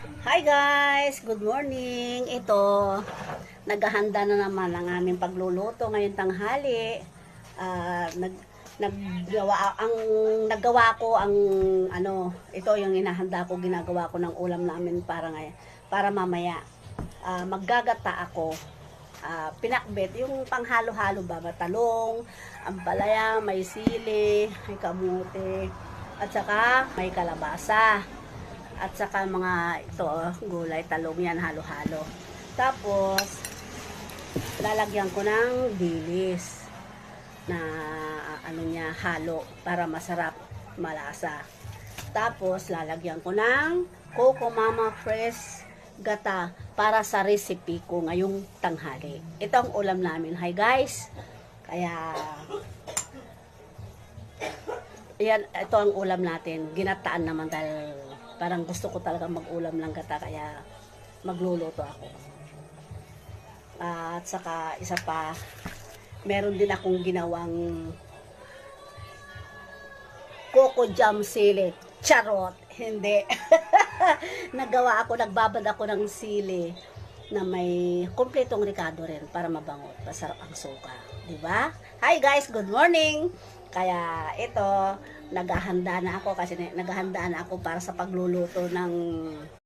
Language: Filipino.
Hi guys! Good morning! Ito, naghahanda na naman ang aming pagluluto ngayong tanghali. Ah, nag naggawa ko ang ito yung inahanda ko, ginagawa ko ng ulam namin para ngayon, para mamaya. Maggagata ako. Pinakbet, yung panghalo-halo ba, talong, ampalaya, may sili, may kamote, at saka may kalabasa. At saka mga ito, gulay, talong yan, halo-halo. Tapos, lalagyan ko ng dilis na halo para masarap, malasa. Tapos, lalagyan ko ng Coco Mama Fresh gata para sa recipe ko ngayong tanghali. Ito ang ulam namin. Hi guys! Kaya, yan, ito ang ulam natin. Ginataan naman dahil parang gusto ko talaga mag-ulam lang gata, kaya magluluto ako. At saka isa pa, meron din akong ginawang coco jam sili. Charot! Hindi. Nagbabad ako ng sili na may kumpletong ricado rin para mabango, masarap ang suka. Diba? Hi guys! Good morning! Kaya ito, naghahanda na ako kasi naghahanda na ako para sa pagluluto ng